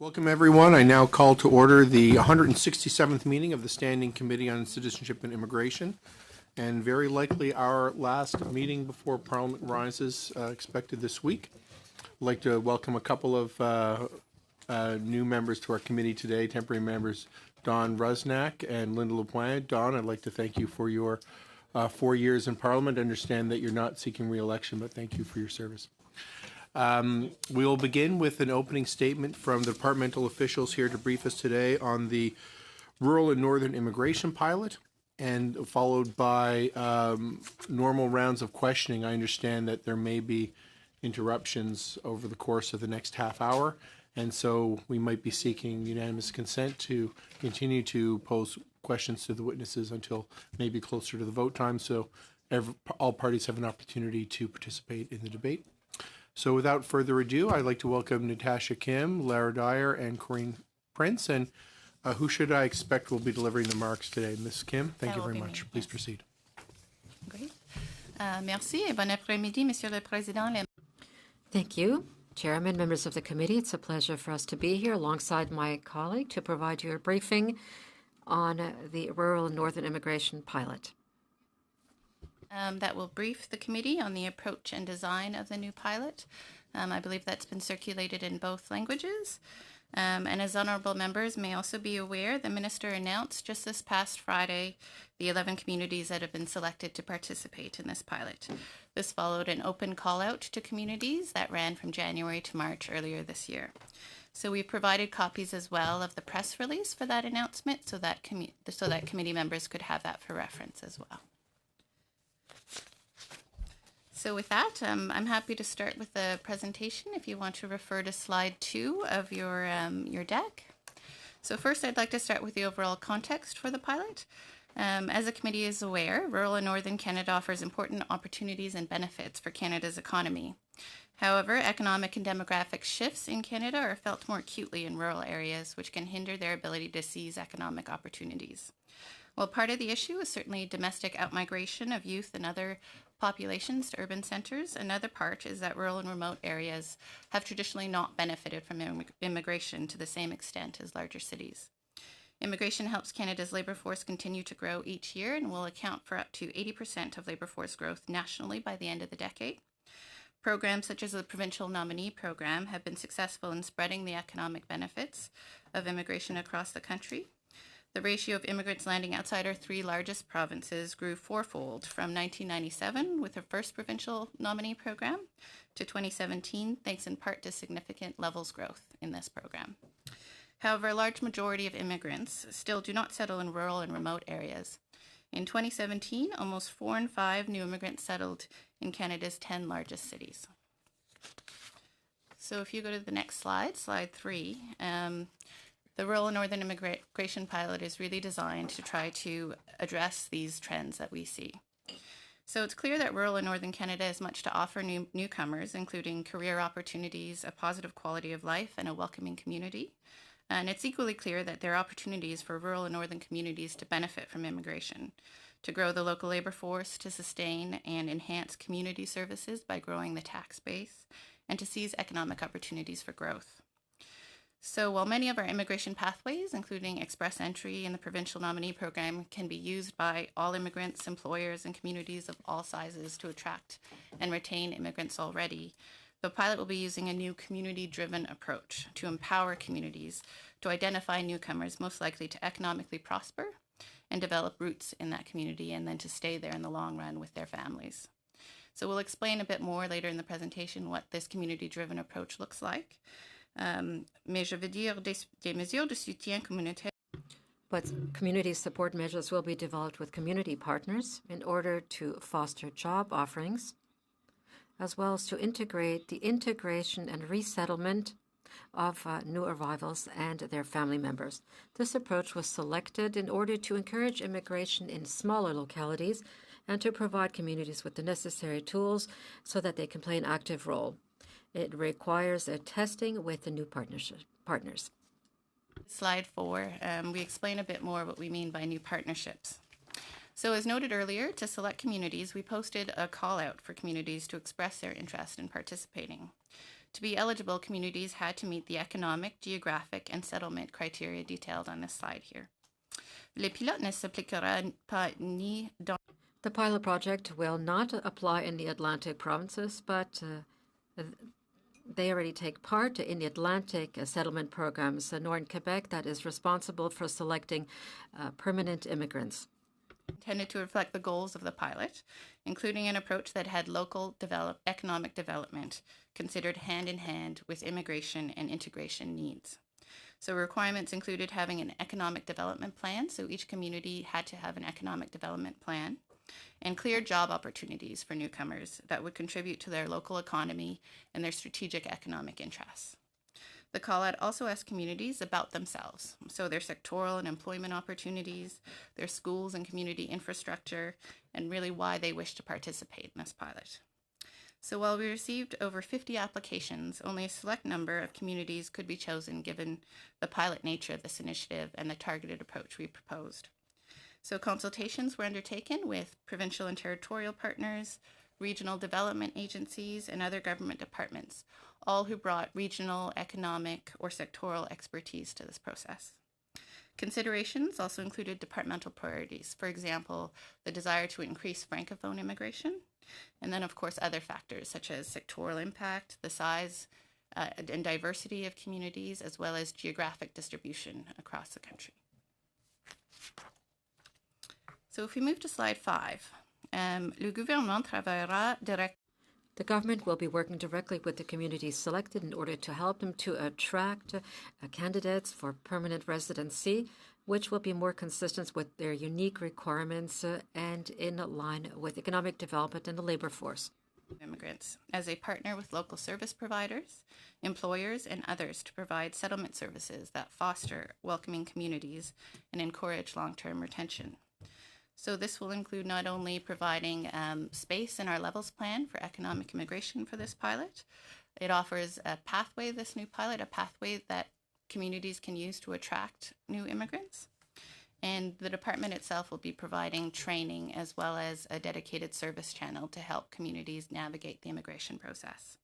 Welcome, everyone. I now call to order the 167th meeting of the Standing Committee on Citizenship and Immigration, and very likely our last meeting before Parliament rises, expected this week. I'd like to welcome a couple of new members to our committee today, temporary members Don Rusnak and Linda LaPointe. Don, I'd like to thank you for your 4 years in Parliament. I understand that you're not seeking re-election, but thank you for your service. We will begin with an opening statement from the departmental officials here to brief us today on the rural and northern immigration pilot, and followed by normal rounds of questioning. I understand that there may be interruptions over the course of the next half hour, and so we might be seeking unanimous consent to continue to pose questions to the witnesses until maybe closer to the vote time, so all parties have an opportunity to participate in the debate. So without further ado, I'd like to welcome Natasha Kim, Lara Dyer, and Corinne Prince. And who should I expect will be delivering the remarks today? Ms. Kim, thank you very much. Please proceed. Great. Merci et bon après-midi, Monsieur le Président. Thank you, Chairman, members of the committee. It's a pleasure for us to be here alongside my colleague to provide you a briefing on the rural and northern immigration pilot. That will brief the committee on the approach and design of the new pilot. I believe that's been circulated in both languages. And as honourable members may also be aware, the Minister announced just this past Friday the 11 communities that have been selected to participate in this pilot. This followed an open call out to communities that ran from January to March earlier this year. So we provided copies as well of the press release for that announcement so that committee members could have that for reference as well. So with that, I'm happy to start with the presentation if you want to refer to slide 2 of your deck. So first, I'd like to start with the overall context for the pilot. As the committee is aware, rural and northern Canada offers important opportunities and benefits for Canada's economy. However, economic and demographic shifts in Canada are felt more acutely in rural areas, which can hinder their ability to seize economic opportunities. While part of the issue is certainly domestic outmigration of youth and other populations to urban centres, another part is that rural and remote areas have traditionally not benefited from immigration to the same extent as larger cities. Immigration helps Canada's labour force continue to grow each year and will account for up to 80% of labour force growth nationally by the end of the decade. Programs such as the Provincial Nominee Program have been successful in spreading the economic benefits of immigration across the country. The ratio of immigrants landing outside our 3 largest provinces grew fourfold from 1997 with the first provincial nominee program to 2017, thanks in part to significant levels growth in this program. However, a large majority of immigrants still do not settle in rural and remote areas. In 2017, almost 4 in 5 new immigrants settled in Canada's 10 largest cities. So if you go to the next slide, slide 3, the rural and northern immigration pilot is really designed to try to address these trends that we see. So it's clear that rural and northern Canada has much to offer newcomers, including career opportunities, a positive quality of life, and a welcoming community. And it's equally clear that there are opportunities for rural and northern communities to benefit from immigration, to grow the local labour force, to sustain and enhance community services by growing the tax base, and to seize economic opportunities for growth. So while many of our immigration pathways, including express entry and the provincial nominee program, can be used by all immigrants, employers, and communities of all sizes to attract and retain immigrants already, the pilot will be using a new community-driven approach to empower communities to identify newcomers most likely to economically prosper and develop roots in that community and then to stay there in the long run with their families. So we'll explain a bit more later in the presentation what this community-driven approach looks like. Mais je veux dire des mesures de soutien communautaire. But community support measures will be developed with community partners in order to foster job offerings, as well as to integrate the integration and resettlement of new arrivals and their family members. This approach was selected in order to encourage immigration in smaller localities and to provide communities with the necessary tools so that they can play an active role. It requires a testing with the new partners. Slide 4, we explain a bit more what we mean by new partnerships. So as noted earlier, to select communities, we posted a call out for communities to express their interest in participating. To be eligible, communities had to meet the economic, geographic, and settlement criteria detailed on this slide here. Le pilote ne s'appliquera pas ni dans The pilot project will not apply in the Atlantic provinces, but they already take part in the Atlantic settlement programs, nor in Quebec, that is responsible for selecting permanent immigrants. Intended to reflect the goals of the pilot, including an approach that had local economic development considered hand in hand with immigration and integration needs. So requirements included having an economic development plan, so each community had to have an economic development plan, and clear job opportunities for newcomers that would contribute to their local economy and their strategic economic interests. The call-out also asked communities about themselves, so their sectoral and employment opportunities, their schools and community infrastructure, and really why they wish to participate in this pilot. So while we received over 50 applications, only a select number of communities could be chosen given the pilot nature of this initiative and the targeted approach we proposed. So consultations were undertaken with provincial and territorial partners, regional development agencies, and other government departments, all who brought regional, economic, or sectoral expertise to this process. Considerations also included departmental priorities, for example, the desire to increase francophone immigration, and then of course other factors such as sectoral impact, the size and diversity of communities, as well as geographic distribution across the country. So if we move to slide 5, le gouvernement travaillera direct. The government will be working directly with the communities selected in order to help them to attract candidates for permanent residency, which will be more consistent with their unique requirements and in line with economic development and the labor force. Immigrants as a partner with local service providers, employers, and others to provide settlement services that foster welcoming communities and encourage long-term retention. So this will include not only providing space in our levels plan for economic immigration for this pilot, it offers a pathway, this new pilot, a pathway that communities can use to attract new immigrants. And the department itself will be providing training as well as a dedicated service channel to help communities navigate the immigration process.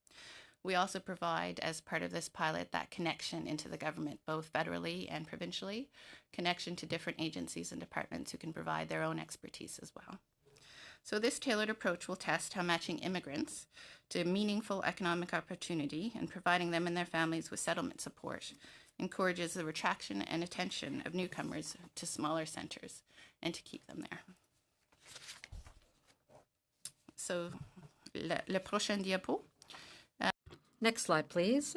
We also provide, as part of this pilot, that connection into the government, both federally and provincially, connection to different agencies and departments who can provide their own expertise as well. So this tailored approach will test how matching immigrants to meaningful economic opportunity and providing them and their families with settlement support encourages the attraction and attention of newcomers to smaller centers and to keep them there. So, le prochain diapo. Next slide, please.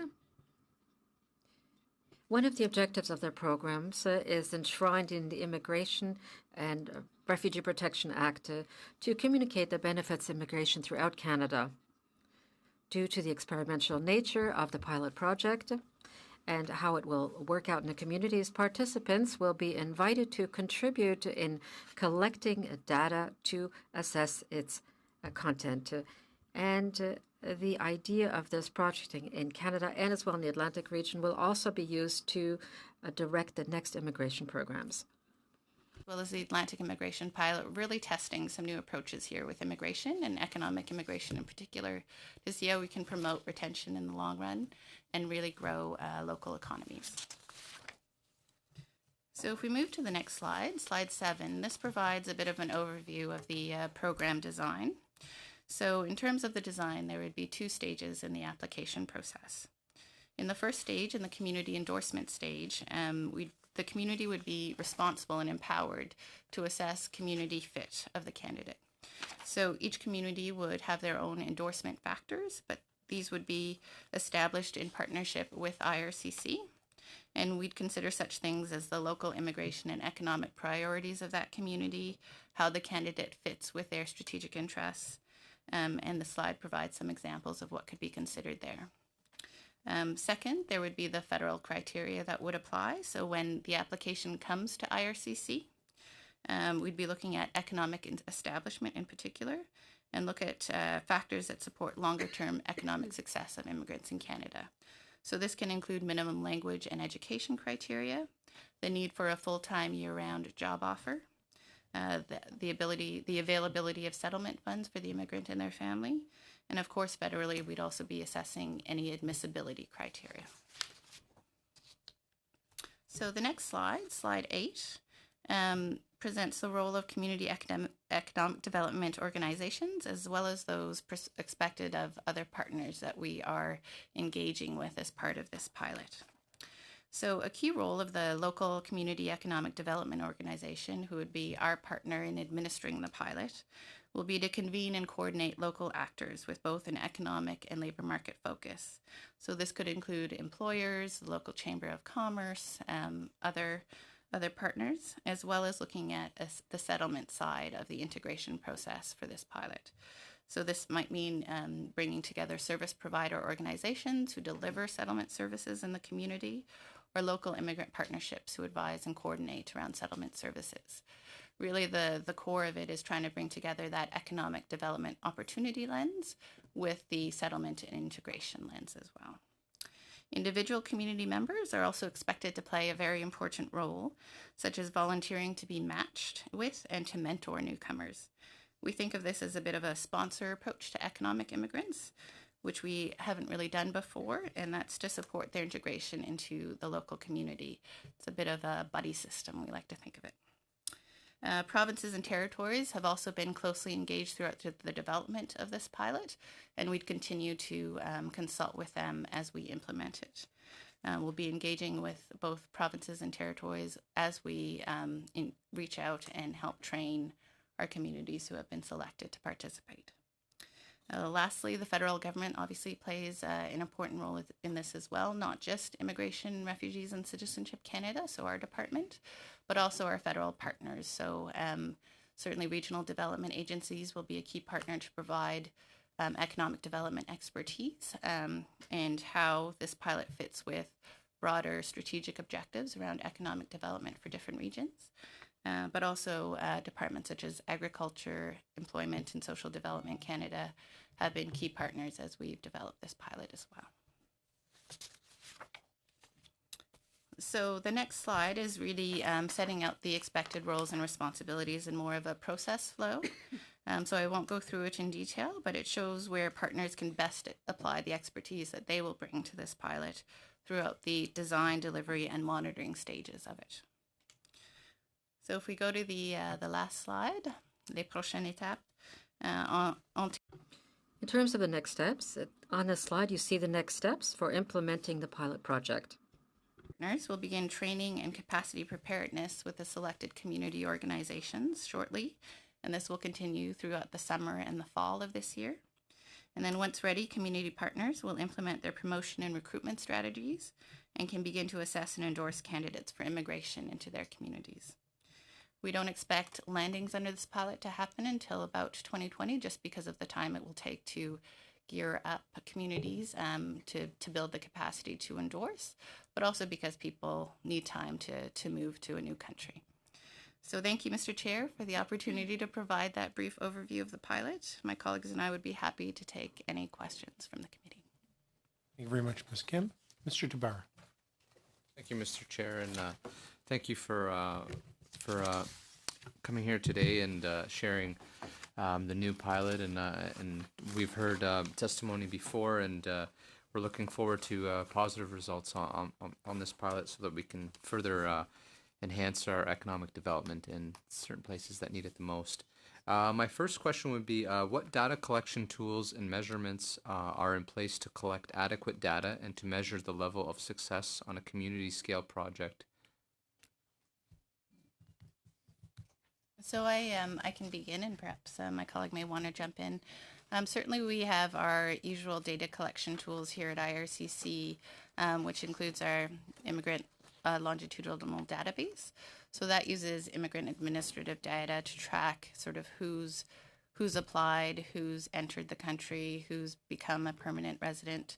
One of the objectives of their programs is enshrined in the Immigration and Refugee Protection Act to communicate the benefits of immigration throughout Canada. Due to the experimental nature of the pilot project and how it will work out in the communities, participants will be invited to contribute in collecting data to assess its content. The idea of this project in Canada and as well in the Atlantic region will also be used to direct the next immigration programs. As well as the Atlantic immigration pilot, really testing some new approaches here with immigration and economic immigration in particular to see how we can promote retention in the long run and really grow local economies. So if we move to the next slide, slide 7, this provides a bit of an overview of the program design. So in terms of the design, there would be 2 stages in the application process. In the first stage, in the community endorsement stage, the community would be responsible and empowered to assess community fit of the candidate. So each community would have their own endorsement factors, but these would be established in partnership with IRCC. And we'd consider such things as the local immigration and economic priorities of that community, how the candidate fits with their strategic interests, and the slide provides some examples of what could be considered there. Second, there would be the federal criteria that would apply. So when the application comes to IRCC, we'd be looking at economic establishment in particular and look at factors that support longer-term economic success of immigrants in Canada. So this can include minimum language and education criteria, the need for a full-time year-round job offer, the availability of settlement funds for the immigrant and their family, And of course, federally, we'd also be assessing any admissibility criteria. So the next slide, slide 8, presents the role of community economic development organizations, as well as those expected of other partners that we are engaging with as part of this pilot. So a key role of the local community economic development organization, who would be our partner in administering the pilot, will be to convene and coordinate local actors with both an economic and labor market focus. So this could include employers, the local chamber of commerce, other partners, as well as looking at the settlement side of the integration process for this pilot. So this might mean bringing together service provider organizations who deliver settlement services in the community, or local immigrant partnerships who advise and coordinate around settlement services. Really, the core of it is trying to bring together that economic development opportunity lens with the settlement and integration lens as well. Individual community members are also expected to play a very important role, such as volunteering to be matched with and to mentor newcomers. We think of this as a bit of a sponsor approach to economic immigrants, which we haven't really done before, and that's to support their integration into the local community. It's a bit of a buddy system, we like to think of it. Provinces and territories have also been closely engaged throughout the development of this pilot, and we'd continue to consult with them as we implement it. We'll be engaging with both provinces and territories as we reach out and help train our communities who have been selected to participate. Lastly, the federal government obviously plays an important role in this as well, not just Immigration, Refugees and Citizenship Canada, so our department, but also our federal partners. So certainly regional development agencies will be a key partner to provide economic development expertise and how this pilot fits with broader strategic objectives around economic development for different regions. But also departments such as Agriculture, Employment and Social Development Canada have been key partners as we've developed this pilot as well. So the next slide is really setting out the expected roles and responsibilities in more of a process flow. So I won't go through it in detail, but it shows where partners can best apply the expertise that they will bring to this pilot throughout the design, delivery and monitoring stages of it. So if we go to the last slide, les prochaines étapes. In terms of the next steps, on this slide you see the next steps for implementing the pilot project. Partners will begin training and capacity preparedness with the selected community organizations shortly, and this will continue throughout the summer and the fall of this year. And then once ready, community partners will implement their promotion and recruitment strategies and can begin to assess and endorse candidates for immigration into their communities. We don't expect landings under this pilot to happen until about 2020, just because of the time it will take to gear up communities to build the capacity to endorse, but also because people need time to move to a new country. So thank you, Mr. Chair, for the opportunity to provide that brief overview of the pilot. My colleagues and I would be happy to take any questions from the committee. Thank you very much, Ms. Kim. Mr. Tabar. Thank you, Mr. Chair, and thank you for coming here today and sharing the new pilot. And we've heard testimony before, and we're looking forward to positive results on this pilot so that we can further enhance our economic development in certain places that need it the most. My first question would be, what data collection tools and measurements are in place to collect adequate data and to measure the level of success on a community scale project? So I can begin, and perhaps my colleague may want to jump in. Certainly we have our usual data collection tools here at IRCC, which includes our immigrant longitudinal database. So that uses immigrant administrative data to track sort of who's applied, who's entered the country, who's become a permanent resident,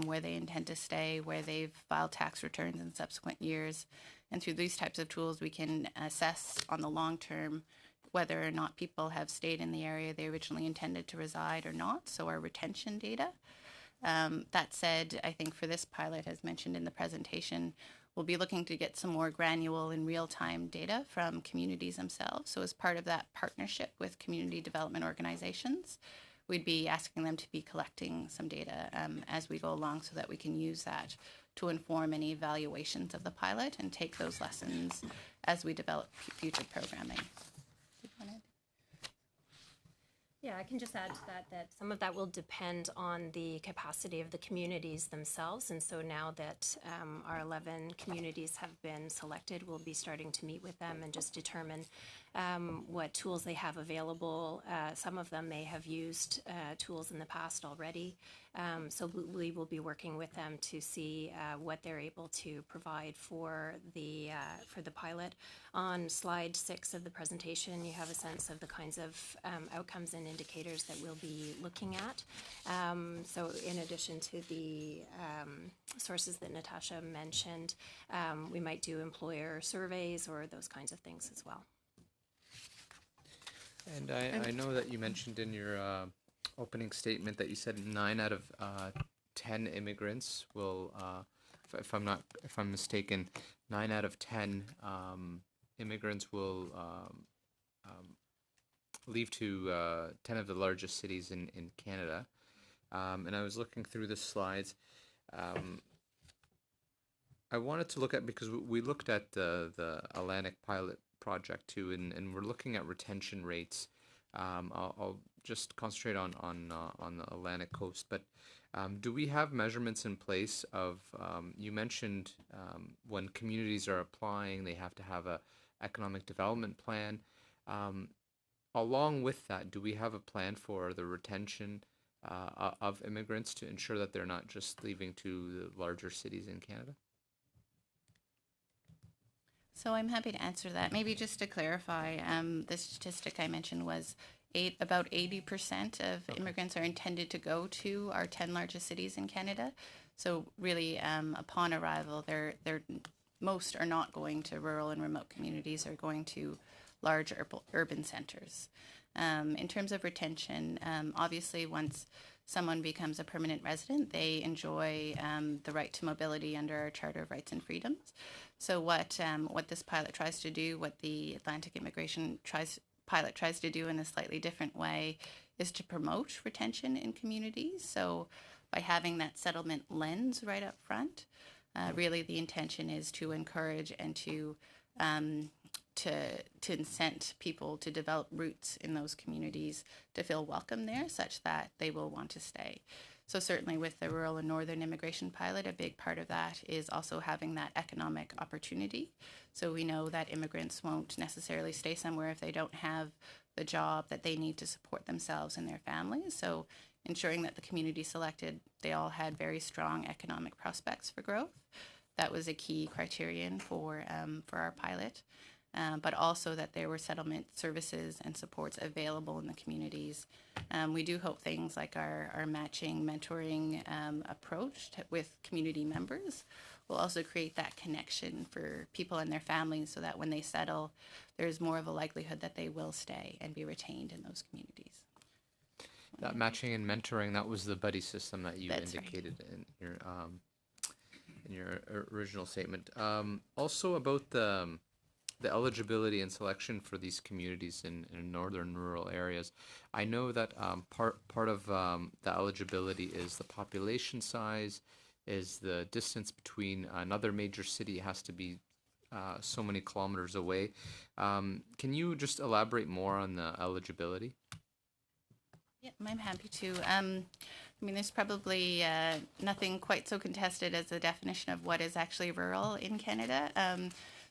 where they intend to stay, where they've filed tax returns in subsequent years. And through these types of tools, we can assess on the long term whether or not people have stayed in the area they originally intended to reside or not, so our retention data. That said, I think for this pilot, as mentioned in the presentation, we'll be looking to get some more granular and real-time data from communities themselves. So as part of that partnership with community development organizations, we'd be asking them to be collecting some data as we go along so that we can use that to inform any evaluations of the pilot and take those lessons as we develop future programming. Yeah, I can just add to that some of that will depend on the capacity of the communities themselves. And so now that our 11 communities have been selected, we'll be starting to meet with them and just determine what tools they have available. Some of them may have used tools in the past already. So we will be working with them to see what they're able to provide for the pilot. On slide 6 of the presentation, you have a sense of the kinds of outcomes and indicators that we'll be looking at. So in addition to the sources that Natasha mentioned, we might do employer surveys or those kinds of things as well. And I know that you mentioned in your opening statement that you said 9 out of 10 immigrants will, if I'm mistaken, 9 out of 10 immigrants will leave to 10 of the largest cities in Canada. And I was looking through the slides. I wanted to look at, because we looked at the Atlantic pilot project too, and we're looking at retention rates. I'll just concentrate on the Atlantic coast, but do we have measurements in place of, you mentioned when communities are applying, they have to have a economic development plan. Along with that, do we have a plan for the retention of immigrants to ensure that they're not just leaving to the larger cities in Canada? So I'm happy to answer that. Maybe just to clarify, the statistic I mentioned was about 80% of immigrants are intended to go to our 10 largest cities in Canada. So really, upon arrival, most are not going to rural and remote communities, are going to large urban centers. In terms of retention, obviously once someone becomes a permanent resident, they enjoy the right to mobility under our Charter of Rights and Freedoms. So what this pilot tries to do, what the Atlantic Immigration pilot tries to do in a slightly different way, is to promote retention in communities. So by having that settlement lens right up front, really the intention is to encourage and to incent people to develop roots in those communities, to feel welcome there, such that they will want to stay. So certainly with the rural and northern immigration pilot, a big part of that is also having that economic opportunity. So we know that immigrants won't necessarily stay somewhere if they don't have the job that they need to support themselves and their families. So ensuring that the community selected, they all had very strong economic prospects for growth. That was a key criterion for our pilot. But also that there were settlement services and supports available in the communities. We do hope things like our matching, mentoring approach with community members will also create that connection for people and their families, so that when they settle, there's more of a likelihood that they will stay and be retained in those communities. That matching and mentoring, that was the buddy system that you That's indicated right. In your original statement. Also about the eligibility and selection for these communities in northern rural areas. I know that part of the eligibility is the population size, is the distance between another major city has to be so many kilometers away. Can you just elaborate more on the eligibility? Yeah, I'm happy to. I mean, there's probably nothing quite so contested as the definition of what is actually rural in Canada.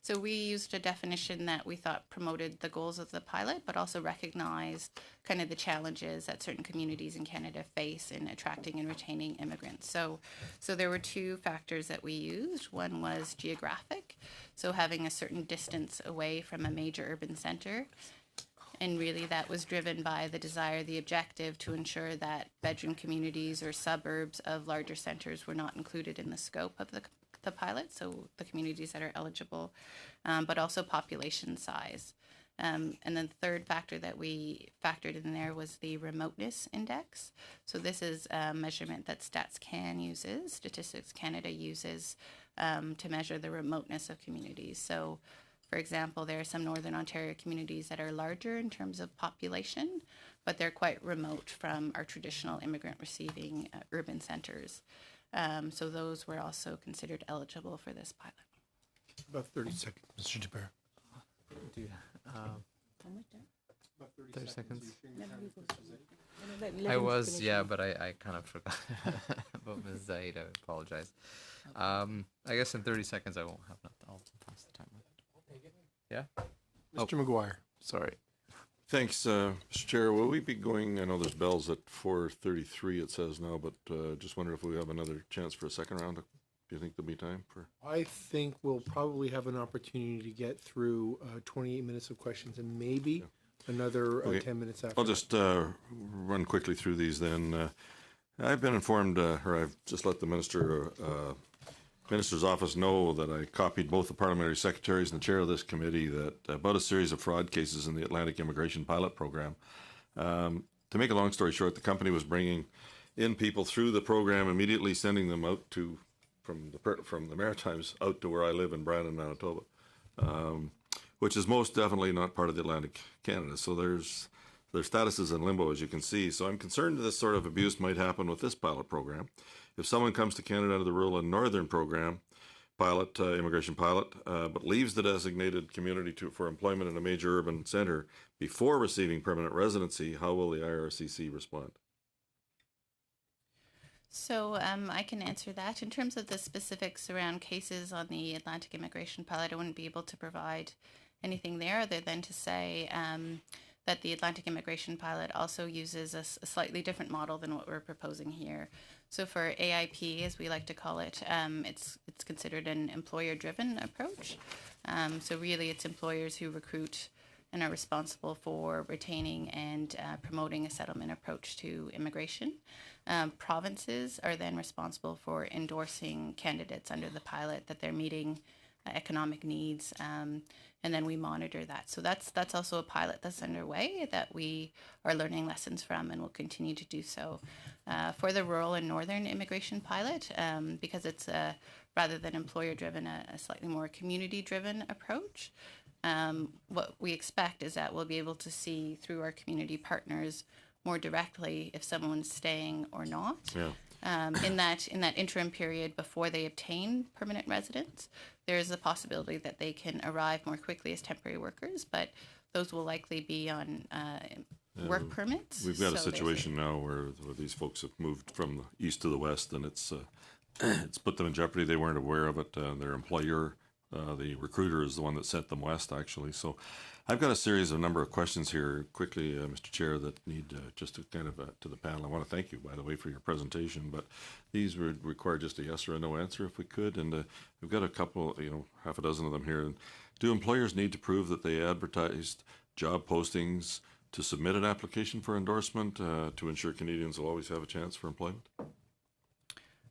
So we used a definition that we thought promoted the goals of the pilot, but also recognized kind of the challenges that certain communities in Canada face in attracting and retaining immigrants. So there were 2 factors that we used. One was geographic, so having a certain distance away from a major urban center. And really that was driven by the desire, the objective to ensure that bedroom communities or suburbs of larger centers were not included in the scope of the pilot, so the communities that are eligible, but also population size. And then the third factor that we factored in there was the remoteness index. So this is a measurement that Statistics Canada uses to measure the remoteness of communities. So For example, there are some Northern Ontario communities that are larger in terms of population, but they're quite remote from our traditional immigrant receiving urban centers. So those were also considered eligible for this pilot. About 30 seconds, Mr. Jabber. Do you, 30 seconds. I was, yeah, but I kind of forgot about Ms. Zaid. I apologize. I guess in 30 seconds I won't have enough. I'll pass the time. Yeah? Mr. McGuire. Sorry. Thanks, Mr. Chair. Will we be going, I know there's bells at 4:33 it says now, but just wonder if we have another chance for a second round. Do you think there'll be time for? I think we'll probably have an opportunity to get through 28 minutes of questions and maybe another Okay. 10 minutes after. I'll just run quickly through these then. I've been informed, or I've just let the Minister's office know that I copied both the parliamentary secretaries and the chair of this committee that about a series of fraud cases in the Atlantic Immigration Pilot Program. To make a long story short, the company was bringing in people through the program, immediately sending them out to from the Maritimes out to where I live in Brandon, Manitoba, which is most definitely not part of the Atlantic Canada. So their status is in limbo, as you can see. So I'm concerned that this sort of abuse might happen with this pilot program. If someone comes to Canada under the rural and northern program, immigration pilot, but leaves the designated community for employment in a major urban centre before receiving permanent residency, how will the IRCC respond? So I can answer that. In terms of the specifics around cases on the Atlantic Immigration Pilot, I wouldn't be able to provide anything there other than to say that the Atlantic Immigration Pilot also uses a slightly different model than what we're proposing here. So for AIP, as we like to call it, it's considered an employer-driven approach. So really, it's employers who recruit and are responsible for retaining and promoting a settlement approach to immigration. Provinces are then responsible for endorsing candidates under the pilot that they're meeting economic needs, and then we monitor that. So that's also a pilot that's underway that we are learning lessons from and will continue to do so. For the rural and northern immigration pilot, because it's rather than employer-driven, a slightly more community-driven approach, what we expect is that we'll be able to see through our community partners more directly if someone's staying or not. Yeah. In that interim period before they obtain permanent residence, there is a possibility that they can arrive more quickly as temporary workers, but those will likely be on work permits. We've got a So there's situation now where these folks have moved from the east to the west, and it's put them in jeopardy. They weren't aware of it. Their employer, the recruiter, is the one that sent them west, actually. So I've got a number of questions here quickly, Mr. Chair, that need just to kind of to the panel. I want to thank you, by the way, for your presentation, but these would require just a yes or a no answer if we could. And we've got a couple, half a dozen of them here. And do employers need to prove that they advertised job postings to submit an application for endorsement to ensure Canadians will always have a chance for employment?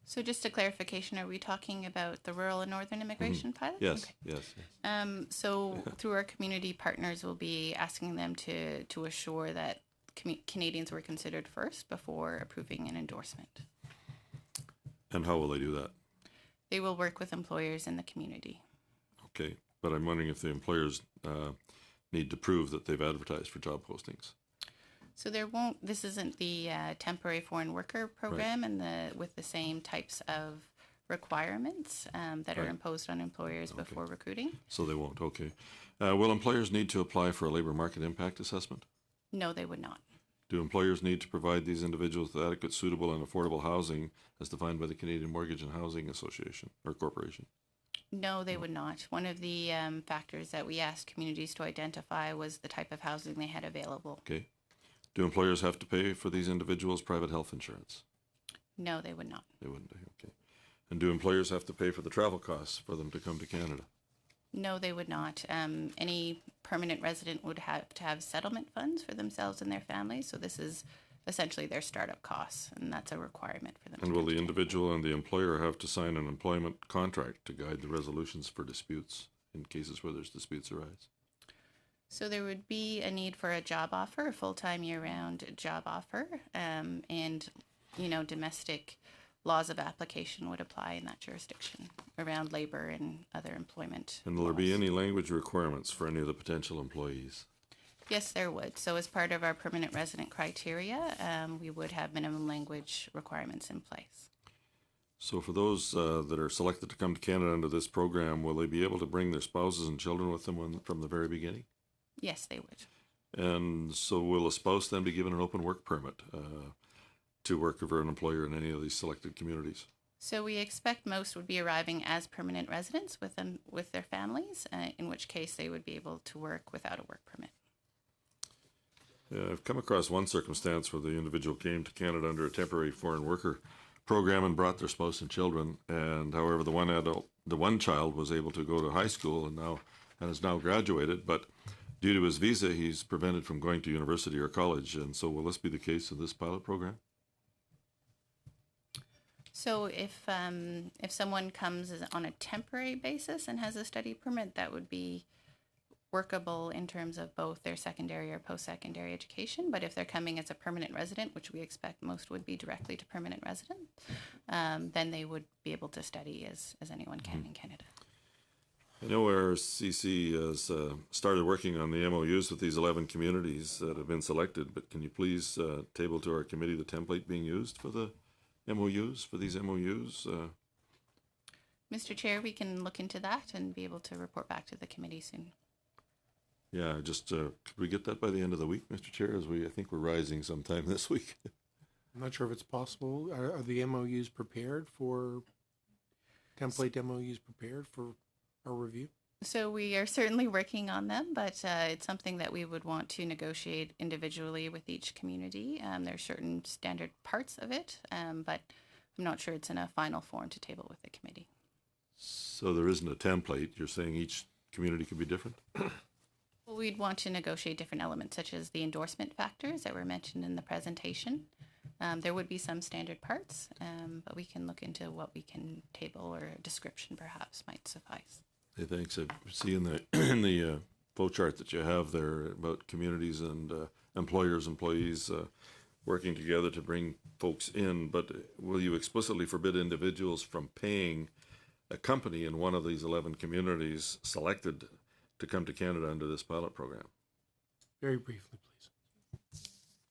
So just a clarification, are we talking about the rural and northern immigration pilot? Yes, Okay. yes. So through our community partners, we'll be asking them to assure that Canadians were considered first before approving an endorsement. And how will they do that? They will work with employers in the community. Okay, but I'm wondering if the employers need to prove that they've advertised for job postings. So this isn't the temporary foreign worker program with the same types of requirements that are imposed on employers before recruiting. So they won't, okay. Will employers need to apply for a labour market impact assessment? No, they would not. Do employers need to provide these individuals with adequate, suitable and affordable housing as defined by the Canadian Mortgage and Housing Association or Corporation? No, they would not. One of the factors that we asked communities to identify was the type of housing they had available. Okay. Do employers have to pay for these individuals' private health insurance? No, they would not. They wouldn't, okay. And do employers have to pay for the travel costs for them to come to Canada? No, they would not. Any permanent resident would have to have settlement funds for themselves and their families. So this is essentially their startup costs, and that's a requirement for them. And will the individual and the employer have to sign an employment contract to guide the resolutions for disputes in cases where there's disputes arise? So there would be a need for a job offer, a full-time year-round job offer, and domestic laws of application would apply in that jurisdiction around labor and other employment. And will there be laws. any language requirements for any of the potential employees? Yes, there would. So as part of our permanent resident criteria, we would have minimum language requirements in place. So for those that are selected to come to Canada under this program, will they be able to bring their spouses and children with them from the very beginning? Yes, they would. And so will a spouse then be given an open work permit to work for an employer in any of these selected communities? So we expect most would be arriving as permanent residents with them, with their families, in which case they would be able to work without a work permit. I've come across one circumstance where the individual came to Canada under a temporary foreign worker program and brought their spouse and children, and however the one child was able to go to high school and has now graduated, but due to his visa he's prevented from going to university or college. And so will this be the case in this pilot program? So if someone comes on a temporary basis and has a study permit, that would be workable in terms of both their secondary or post-secondary education. But if they're coming as a permanent resident, which we expect most would be directly to permanent resident, then they would be able to study as anyone can in Canada. I know our CC has started working on the MOUs with these 11 communities that have been selected, but can you please table to our committee the template being used for the MOUs, for these MOUs? Mr. Chair, we can look into that and be able to report back to the committee soon. Yeah, just could we get that by the end of the week, Mr. Chair, as I think we're rising sometime this week. I'm not sure if it's possible. Are the MOUs prepared for, template MOUs prepared for our review? So we are certainly working on them, but it's something that we would want to negotiate individually with each community. There are certain standard parts of it, but I'm not sure it's in a final form to table with the committee. So there isn't a template. You're saying each community could be different? Well, we'd want to negotiate different elements, such as the endorsement factors that were mentioned in the presentation. There would be some standard parts, but we can look into what we can table, or a description perhaps might suffice. Hey, thanks. I see in the flow chart that you have there about communities and employees working together to bring folks in, but will you explicitly forbid individuals from paying a company in one of these 11 communities selected to come to Canada under this pilot program? Very briefly, please.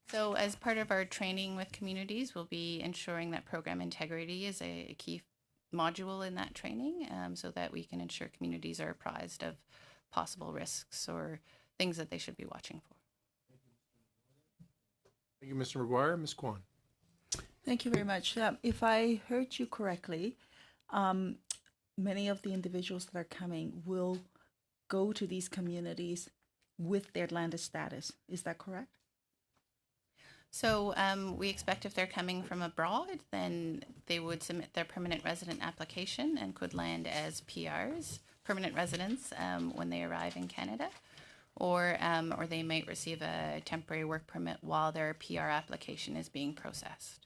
So as part of our training with communities, we'll be ensuring that program integrity is a key module in that training, so that we can ensure communities are apprised of possible risks or things that they should be watching for. Thank you, Mr. McGuire. Ms. Kwan. Thank you very much. If I heard you correctly, many of the individuals that are coming will go to these communities with their landed status. Is that correct? So we expect if they're coming from abroad, then they would submit their permanent resident application and could land as PRs, permanent residents, when they arrive in Canada, or they might receive a temporary work permit while their PR application is being processed.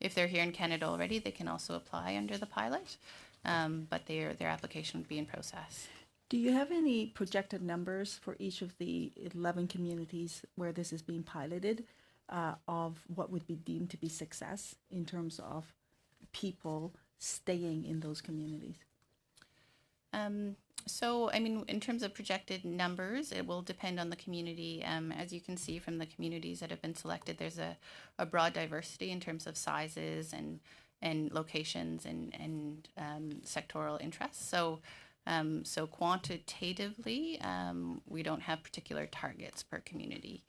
If they're here in Canada already, they can also apply under the pilot, but their application would be in process. Do you have any projected numbers for each of the 11 communities where this is being piloted, of what would be deemed to be success in terms of people staying in those communities? So, I mean, in terms of projected numbers, it will depend on the community. As you can see from the communities that have been selected, there's a broad diversity in terms of sizes and locations and sectoral interests. So quantitatively, we don't have particular targets per community.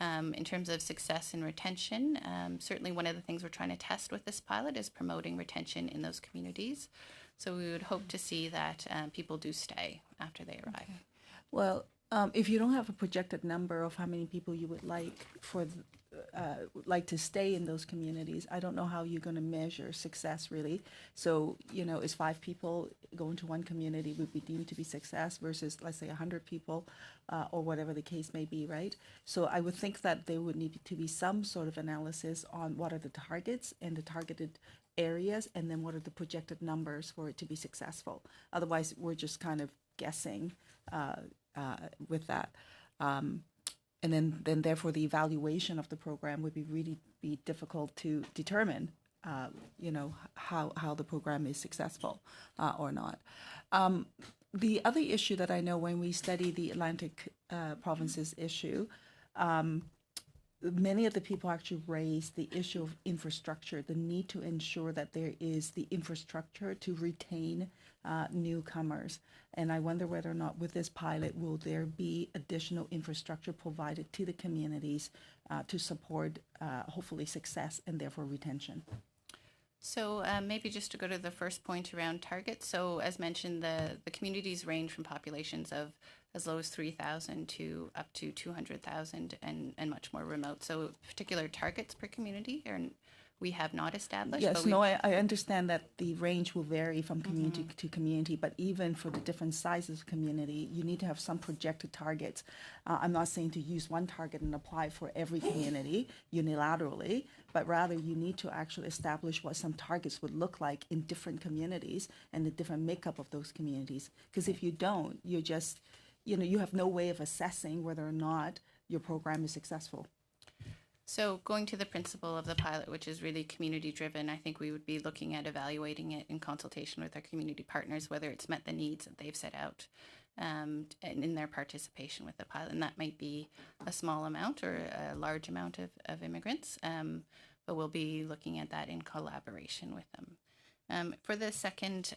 In terms of success and retention, certainly one of the things we're trying to test with this pilot is promoting retention in those communities. So we would hope to see that people do stay after they arrive. Okay. Well, if you don't have a projected number of how many people you would like like to stay in those communities, I don't know how you're going to measure success, really. So, is 5 people going to one community would be deemed to be success versus, let's say, 100 people, or whatever the case may be, right? So I would think that there would need to be some sort of analysis on what are the targets and the targeted areas, and then what are the projected numbers for it to be successful. Otherwise, we're just kind of guessing with that. And then therefore the evaluation of the program would be really difficult to determine how the program is successful or not. The other issue that I know when we study the Atlantic provinces issue, many of the people actually raise the issue of infrastructure, the need to ensure that there is the infrastructure to retain newcomers. And I wonder whether or not with this pilot, will there be additional infrastructure provided to the communities to support hopefully success and therefore retention? So maybe just to go to the first point around targets. So as mentioned, the communities range from populations of as low as 3,000 to up to 200,000 and much more remote. So particular targets per community we have not established. Yes, no, I understand that the range will vary from community to community, but even for the different sizes of community, you need to have some projected targets. I'm not saying to use one target and apply for every community unilaterally, but rather you need to actually establish what some targets would look like in different communities and the different makeup of those communities. Because if you don't, you just, you have no way of assessing whether or not your program is successful. So going to the principle of the pilot, which is really community driven, I think we would be looking at evaluating it in consultation with our community partners, whether it's met the needs that they've set out and in their participation with the pilot. And that might be a small amount or a large amount of immigrants, but we'll be looking at that in collaboration with them. For the second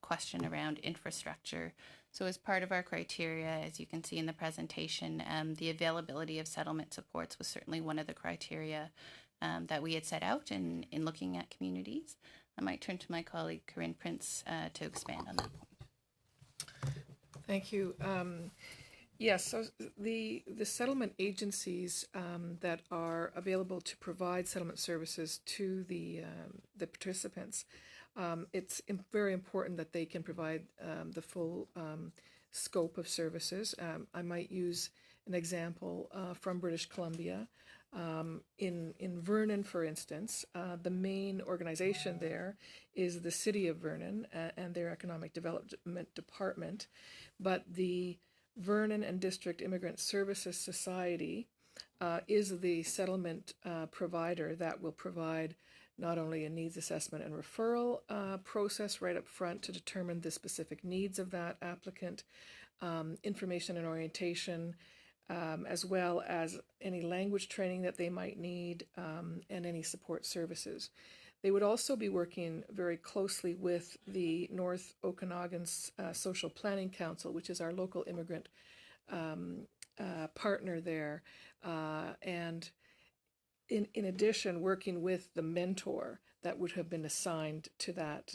question around infrastructure, so as part of our criteria, as you can see in the presentation, the availability of settlement supports was certainly one of the criteria that we had set out in looking at communities. I might turn to my colleague Corinne Prince to expand on that point. Thank you. Yes, so the settlement agencies that are available to provide settlement services to the participants, it's very important that they can provide the full scope of services. I might use an example from British Columbia. In Vernon, for instance, the main organization there is the City of Vernon and their Economic Development Department, but the Vernon and District Immigrant Services Society is the settlement provider that will provide not only a needs assessment and referral process right up front to determine the specific needs of that applicant, information and orientation, as well as any language training that they might need and any support services. They would also be working very closely with the North Okanagan's Social Planning Council, which is our local immigrant partner there, and in addition, working with the mentor that would have been assigned to that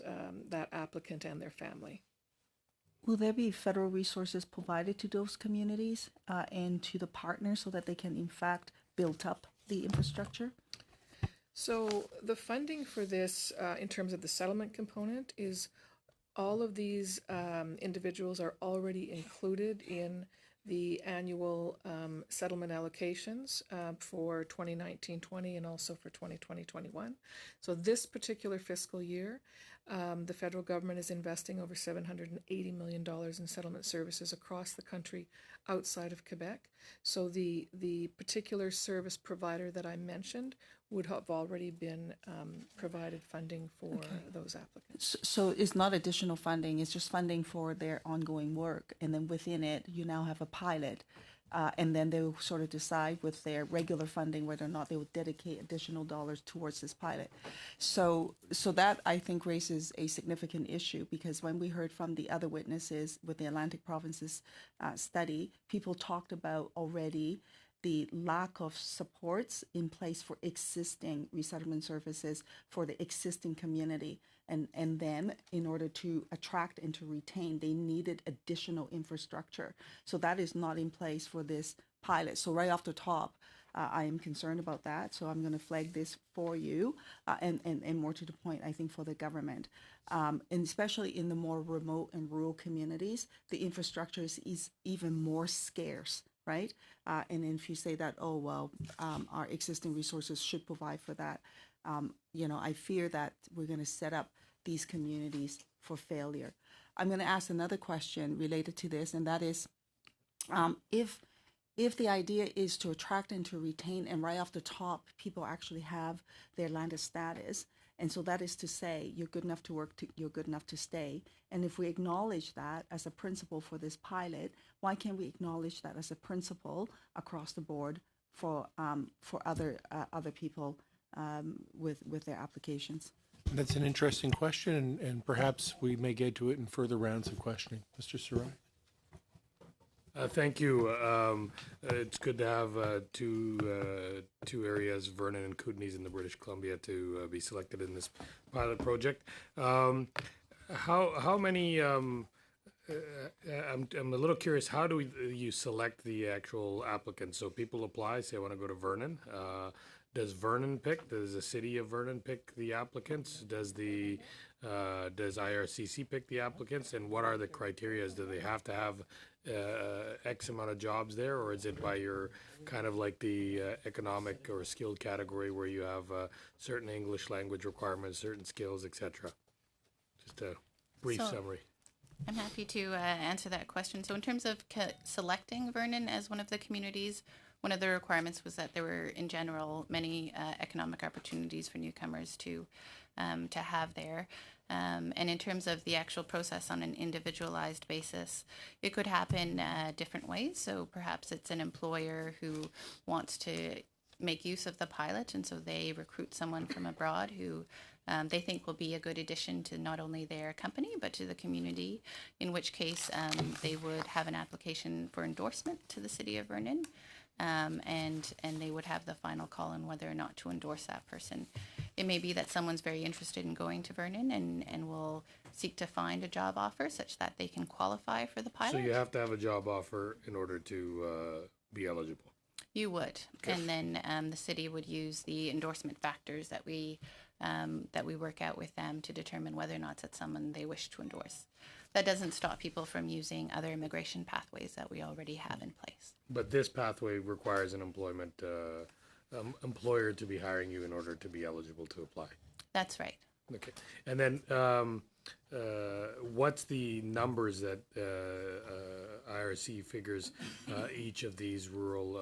applicant and their family. Will there be federal resources provided to those communities and to the partners so that they can, in fact, build up the infrastructure? So the funding for this, in terms of the settlement component, is all of these individuals are already included in the annual settlement allocations for 2019-20 and also for 2020-21. So this particular fiscal year, the federal government is investing over $780 million in settlement services across the country outside of Quebec. So the particular service provider that I mentioned would have already been provided funding for those applicants. So it's not additional funding, it's just funding for their ongoing work. And then within it, you now have a pilot. And then they'll sort of decide with their regular funding whether or not they would dedicate additional dollars towards this pilot. So that, I think, raises a significant issue, because when we heard from the other witnesses with the Atlantic Provinces study, people talked about already the lack of supports in place for existing resettlement services for the existing community. And then in order to attract and to retain, they needed additional infrastructure. So that is not in place for this pilot. So right off the top, I am concerned about that. So I'm going to flag this for you and more to the point, I think, for the government. And especially in the more remote and rural communities, the infrastructure is even more scarce. Right? And if you say that, our existing resources should provide for that, I fear that we're going to set up these communities for failure. I'm going to ask another question related to this, and that is, if the idea is to attract and to retain, and right off the top, people actually have their landed status, And so that is to say, you're good enough to work, you're good enough to stay. And if we acknowledge that as a principle for this pilot, why can't we acknowledge that as a principle across the board for other people with their applications? That's an interesting question, and perhaps we may get to it in further rounds of questioning. Mr. Sarai? Thank you. It's good to have two areas, Vernon and Kootenays in the British Columbia, to be selected in this pilot project. How many? I'm a little curious. How do you select the actual applicants? So people apply, say I want to go to Vernon. Does Vernon pick? Does the city of Vernon pick the applicants? Does IRCC pick the applicants? And what are the criteria? Do they have to have X amount of jobs there, or is it by your kind of like the economic or skilled category where you have certain English language requirements, certain skills, etc.? Just a brief summary. I'm happy to answer that question. So in terms of selecting Vernon as one of the communities, one of the requirements was that there were, in general, many economic opportunities for newcomers to have there. And in terms of the actual process on an individualized basis, it could happen different ways. So perhaps it's an employer who wants to make use of the pilot, and so they recruit someone from abroad who they think will be a good addition to not only their company but to the community, in which case they would have an application for endorsement to the City of Vernon. And they would have the final call on whether or not to endorse that person. It may be that someone's very interested in going to Vernon and will seek to find a job offer such that they can qualify for the pilot. So you have to have a job offer in order to be eligible. You would, okay. And then the city would use the endorsement factors that we work out with them to determine whether or not it's someone they wish to endorse. That doesn't stop people from using other immigration pathways that we already have in place. But this pathway requires an employer to be hiring you in order to be eligible to apply. That's right. Okay. And then what's the numbers that IRC figures each of these rural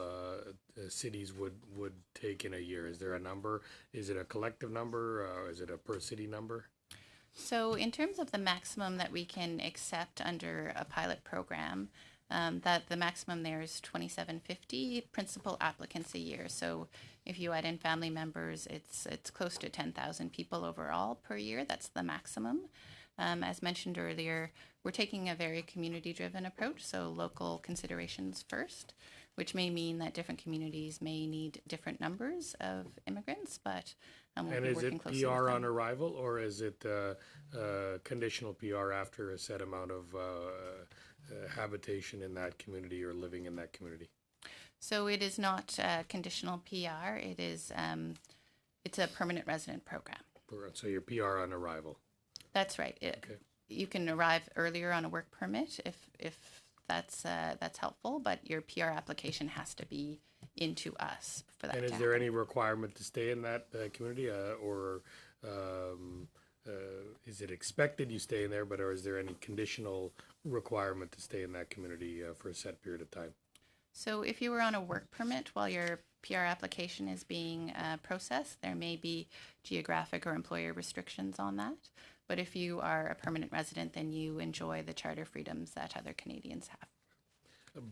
cities would take in a year? Is there a number? Is it a collective number? Is it a per city number? So in terms of the maximum that we can accept under a pilot program, that the maximum there is 2,750 principal applicants a year. So if you add in family members, it's close to 10,000 people overall per year. That's the maximum. As mentioned earlier, we're taking a very community-driven approach, so local considerations first, which may mean that different communities may need different numbers of immigrants, but we'll be working closely with them. And is it PR on arrival, or is it conditional PR after a set amount of habitation in that community or living in that community? So it is not conditional PR. It is it's a permanent resident program. So you're PR on arrival. That's right. Okay. You can arrive earlier on a work permit if that's helpful, but your PR application has to be into us for that. And is there any requirement to stay in that community, or is it expected you stay in there? Or is there any conditional requirement to stay in that community for a set period of time? So if you were on a work permit while your PR application is being processed, there may be geographic or employer restrictions on that. But if you are a permanent resident, then you enjoy the charter freedoms that other Canadians have.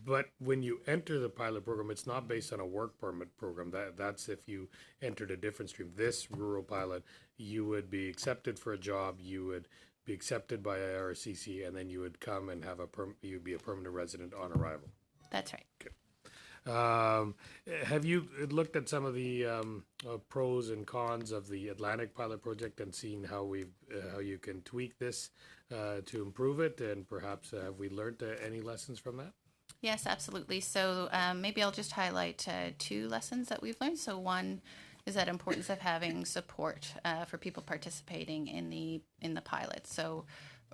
But when you enter the pilot program, it's not based on a work permit program. That's if you entered a different stream. This rural pilot, you would be accepted for a job, you would be accepted by IRCC, and then you would come and have you'd be a permanent resident on arrival. That's right. Okay. Have you looked at some of the pros and cons of the Atlantic pilot project and seen how you can tweak this to improve it, and perhaps have we learned any lessons from that? Yes, absolutely. So maybe I'll just highlight two lessons that we've learned. So one is that importance of having support for people participating in the pilot. So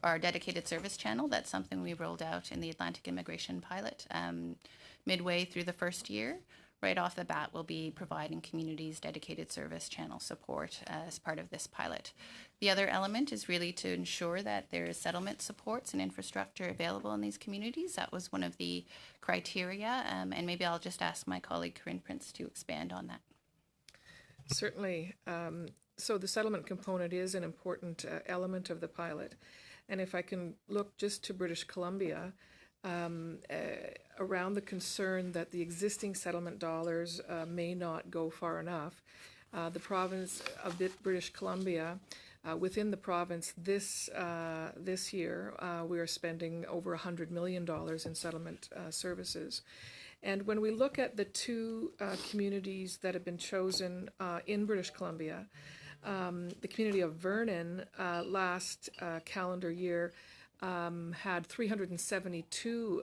our dedicated service channel, that's something we rolled out in the Atlantic Immigration Pilot midway through the first year. Right off the bat, we'll be providing communities dedicated service channel support as part of this pilot. The other element is really to ensure that there is settlement supports and infrastructure available in these communities. That was one of the criteria, and maybe I'll just ask my colleague Corinne Prince to expand on that. Certainly. So the settlement component is an important element of the pilot. And if I can look just to British Columbia, around the concern that the existing settlement dollars may not go far enough, the province of British Columbia, within the province this year, we are spending over $100 million in settlement services. And when we look at the two communities that have been chosen in British Columbia, the community of Vernon last calendar year had 372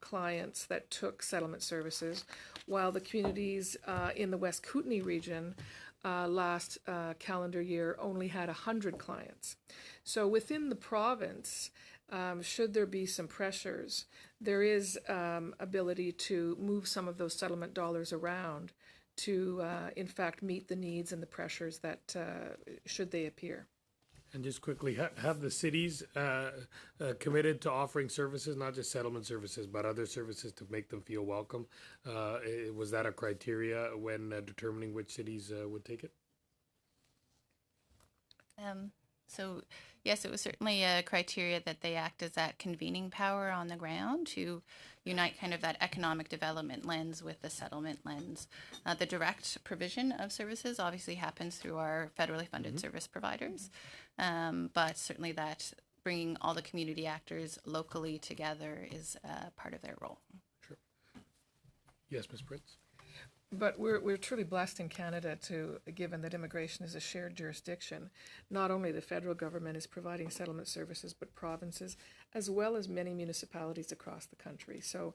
clients that took settlement services, while the communities in the West Kootenay region last calendar year only had 100 clients. So within the province, should there be some pressures, there is ability to move some of those settlement dollars around to, in fact, meet the needs and the pressures that should they appear. And just quickly, have the cities committed to offering services, not just settlement services, but other services to make them feel welcome? Was that a criteria when determining which cities would take it? So yes, it was certainly a criteria that they act as that convening power on the ground to unite kind of that economic development lens with the settlement lens. The direct provision of services obviously happens through our federally funded service providers, but certainly that bringing all the community actors locally together is part of their role. Sure. Yes, Ms. Prince? But we're truly blessed in Canada to, given that immigration is a shared jurisdiction, not only the federal government is providing settlement services, but provinces, as well as many municipalities across the country. So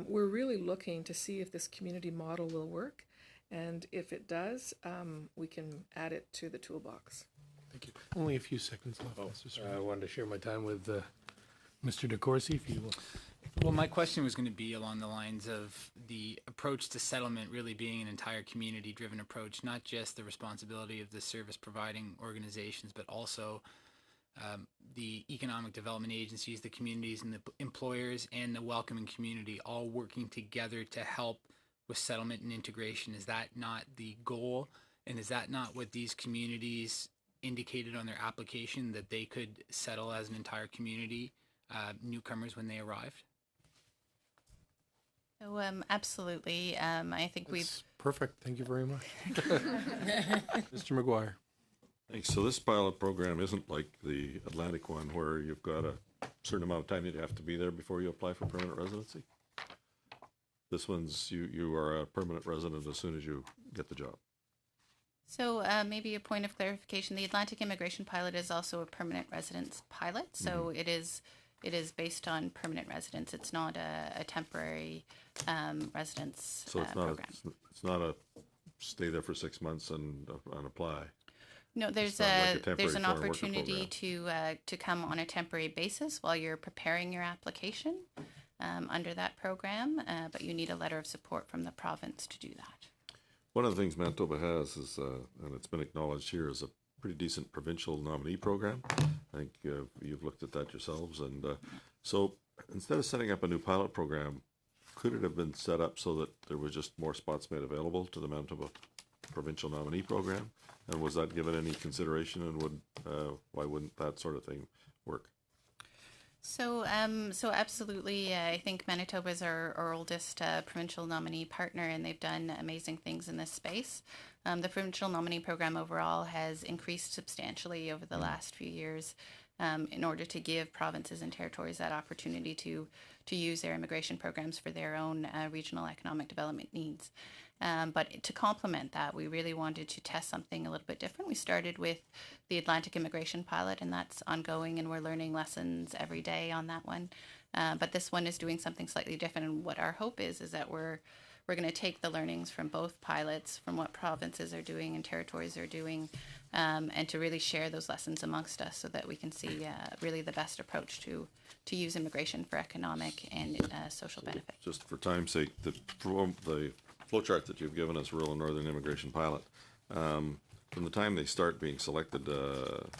we're really looking to see if this community model will work. And if it does, we can add it to the toolbox. Thank you. Only a few seconds left, Mr. Sir. I wanted to share my time with Mr. DeCourcy, if you will. Well, my question was going to be along the lines of the approach to settlement really being an entire community-driven approach, not just the responsibility of the service-providing organizations, but also the economic development agencies, the communities and the employers and the welcoming community all working together to help with settlement and integration. Is that not the goal? And is that not what these communities indicated on their application, that they could settle as an entire community, newcomers when they arrived? So absolutely. I think That's perfect. Thank you very much. Mr. McGuire. Thanks. So this pilot program isn't like the Atlantic one where you've got a certain amount of time that you have to be there before you apply for permanent residency. This one's you are a permanent resident as soon as you get the job. So maybe a point of clarification, the Atlantic Immigration Pilot is also a permanent residence pilot. So it is based on permanent residence. It's not a temporary residence So it's program. It's not a stay there for 6 months and apply. No, there's not like a temporary there's an foreign worker opportunity to come on a temporary basis while you're preparing your application under that program, but you need a letter of support from the province to do that. One of the things Manitoba has is, and it's been acknowledged here, is a pretty decent provincial nominee program. I think you've looked at that yourselves. And so instead of setting up a new pilot program, could it have been set up so that there was just more spots made available to the Manitoba provincial nominee program? And was that given any consideration, and why wouldn't that sort of thing work? So, so absolutely, I think Manitoba is our oldest provincial nominee partner, and they've done amazing things in this space. The provincial nominee program overall has increased substantially over the last few years in order to give provinces and territories that opportunity to use their immigration programs for their own regional economic development needs. But to complement that, we really wanted to test something a little bit different. We started with the Atlantic Immigration Pilot, and that's ongoing, and we're learning lessons every day on that one. But this one is doing something slightly different, and what our hope is that we're going to take the learnings from both pilots, from what provinces are doing and territories are doing, and to really share those lessons amongst us so that we can see really the best approach to use immigration for economic and social benefit. Just for time's sake, the flowchart that you've given us, Rural and Northern Immigration Pilot, from the time they start being selected,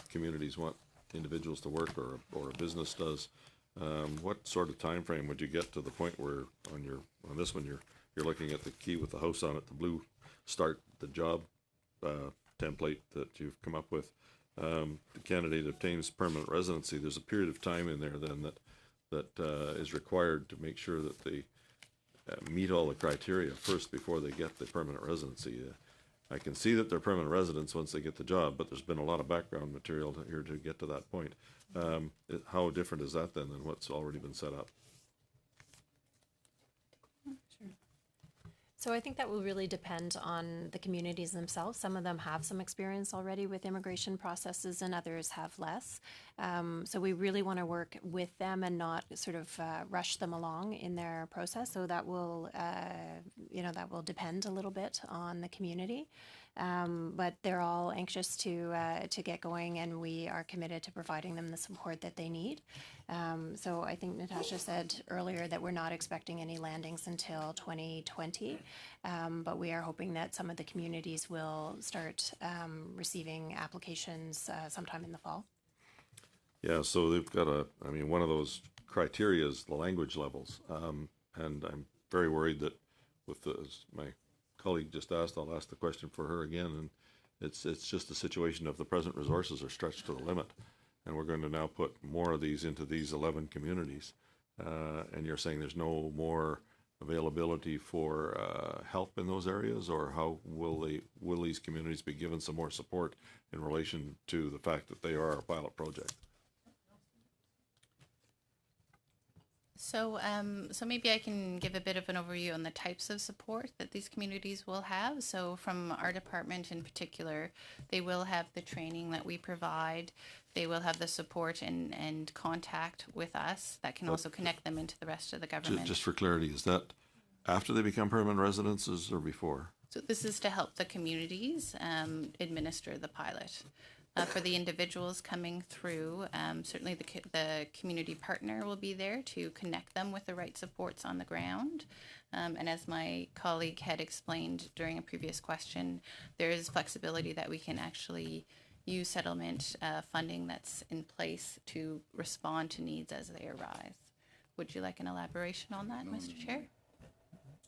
communities want individuals to work, or a business does. What sort of time frame would you get to the point where on this one you're looking at the key with the house on it, the blue start the job template that you've come up with, the candidate obtains permanent residency, there's a period of time in there then that is required to make sure that they meet all the criteria first before they get the permanent residency. I can see that they're permanent residents once they get the job, but there's been a lot of background material here to get to that point. How different is that then than what's already been set up? So I think that will really depend on the communities themselves. Some of them have some experience already with immigration processes and others have less. So we really want to work with them and not sort of rush them along in their process. So that will, that will depend a little bit on the community. But they're all anxious to get going, and we are committed to providing them the support that they need. So I think Natasha said earlier that we're not expecting any landings until 2020, but we are hoping that some of the communities will start receiving applications sometime in the fall. Yeah, so they've got one of those criteria is the language levels. And I'm very worried that as my colleague just asked, I'll ask the question for her again, and it's just a situation of the present resources are stretched to the limit, and we're going to now put more of these into these 11 communities, and you're saying there's no more availability for help in those areas, or how will these communities be given some more support in relation to the fact that they are a pilot project? So, so maybe I can give a bit of an overview on the types of support that these communities will have. So from our department in particular, they will have the training that we provide. They will have the support and contact with us that can also connect them into the rest of the government. Just for clarity, is that after they become permanent residences or before? So this is to help the communities administer the pilot. For the individuals coming through, certainly the community partner will be there to connect them with the right supports on the ground. And as my colleague had explained during a previous question, there is flexibility that we can actually use settlement funding that's in place to respond to needs as they arise. Would you like an elaboration on that, Mr. Chair?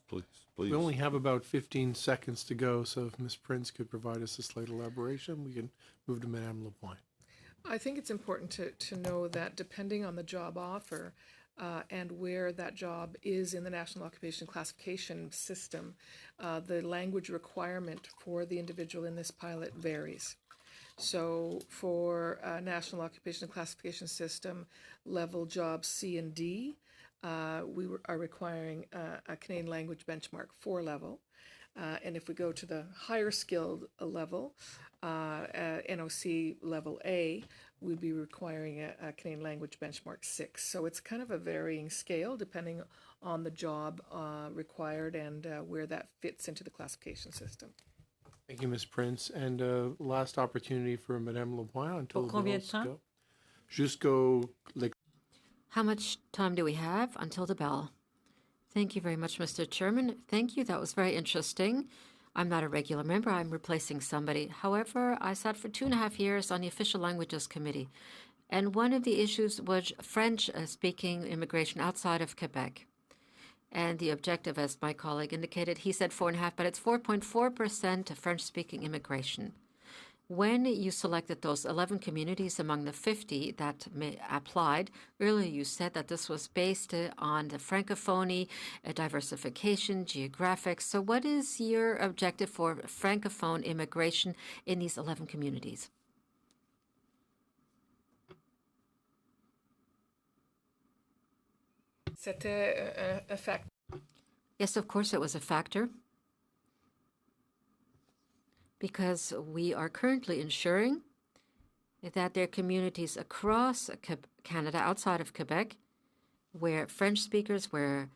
Please. We only have about 15 seconds to go, so if Ms. Prince could provide us a slight elaboration, we can move to Madame Lapointe. I think it's important to know that depending on the job offer and where that job is in the National Occupation Classification System, the language requirement for the individual in this pilot varies. So for National Occupation Classification System level jobs C and D, we are requiring a Canadian language benchmark 4 level. And if we go to the higher skilled level, NOC level A, we'd be requiring a Canadian language benchmark 6. So it's kind of a varying scale depending on the job required and where that fits into the classification system. Thank you, Ms. Prince. And last opportunity for Madame Lapointe until Pour combien de the temps? go. Jusqu'au How much time do we have until the bell? Thank you very much, Mr. Chairman. Thank you. That was very interesting. I'm not a regular member. I'm replacing somebody. However, I sat for 2.5 years on the Official Languages Committee, and one of the issues was French-speaking immigration outside of Quebec. And the objective, as my colleague indicated, he said 4.5, but it's 4.4% French-speaking immigration. When you selected those 11 communities among the 50 that applied, earlier you said that this was based on the Francophony, diversification, geographics. So what is your objective for Francophone immigration in these 11 communities? C'était a fact. Yes, of course it was a factor, because we are currently ensuring that there are communities across Canada, outside of Quebec, where French-speaking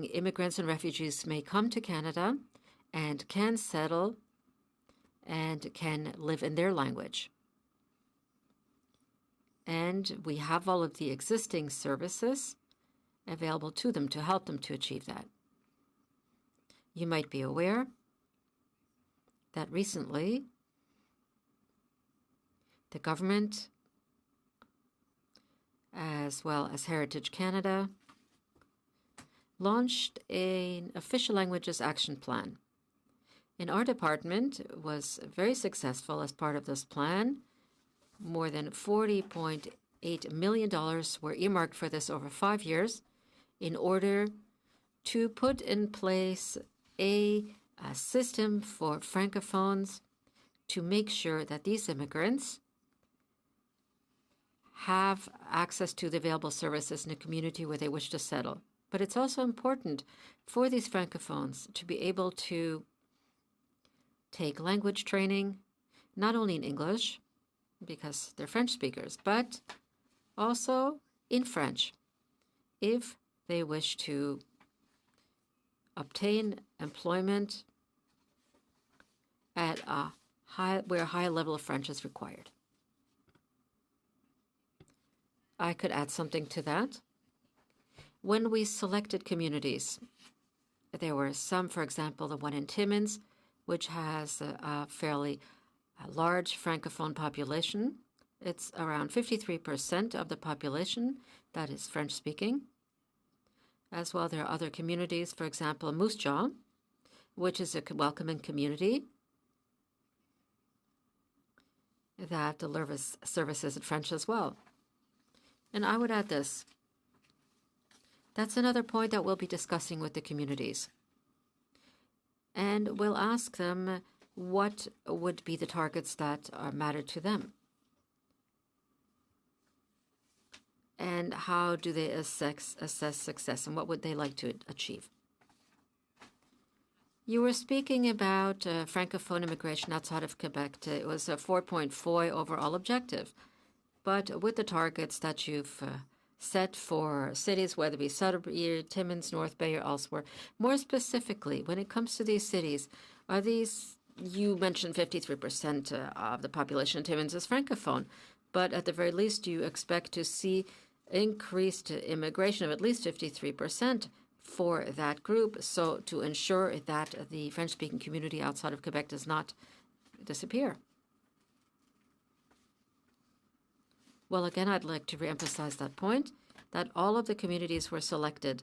immigrants and refugees may come to Canada and can settle and can live in their language. And we have all of the existing services available to them to help them to achieve that. You might be aware that recently the government, as well as Heritage Canada, launched an Official Languages Action Plan. And our department was very successful as part of this plan. More than $40.8 million were earmarked for this over 5 years in order to put in place a system for Francophones to make sure that these immigrants have access to the available services in the community where they wish to settle. But it's also important for these Francophones to be able to take language training, not only in English, because they're French speakers, but also in French, if they wish to obtain employment at where a high level of French is required. I could add something to that. When we selected communities, there were some, for example, the one in Timmins, which has a fairly large Francophone population. It's around 53% of the population that is French-speaking. As well, there are other communities, for example, Moose Jaw, which is a welcoming community that delivers services in French as well. And I would add this. That's another point that we'll be discussing with the communities. And we'll ask them what would be the targets that matter to them. And how do they assess success, and what would they like to achieve? You were speaking about Francophone immigration outside of Quebec. It was a 4.4 overall objective. But with the targets that you've set for cities, whether it be Sudbury, Timmins, North Bay, or elsewhere, more specifically, when it comes to these cities, are these, you mentioned 53% of the population in Timmins is Francophone, but at the very least, you expect to see increased immigration of at least 53% for that group, so to ensure that the French-speaking community outside of Quebec does not disappear. Well, again, I'd like to reemphasize that point, that all of the communities were selected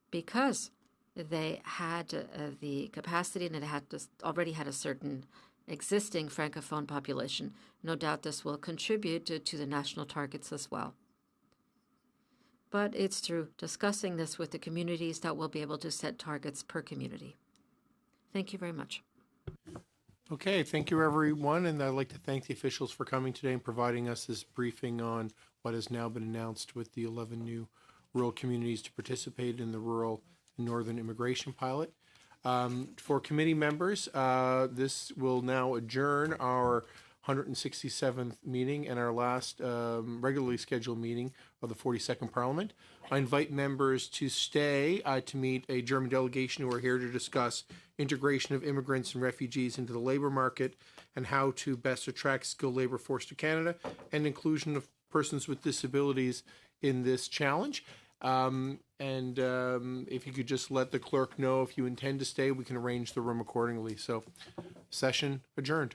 because they had the capacity and it had already had a certain existing Francophone population. No doubt this will contribute to the national targets as well. But it's through discussing this with the communities that we'll be able to set targets per community. Thank you very much. Okay, thank you, everyone, and I'd like to thank the officials for coming today and providing us this briefing on what has now been announced with the 11 new rural communities to participate in the rural and northern immigration pilot. For committee members, this will now adjourn our 167th meeting and our last regularly scheduled meeting of the 42nd Parliament. I invite members to stay to meet a German delegation who are here to discuss integration of immigrants and refugees into the labor market and how to best attract skilled labor force to Canada and inclusion of persons with disabilities in this challenge. If you could just let the clerk know if you intend to stay, we can arrange the room accordingly. So, session adjourned.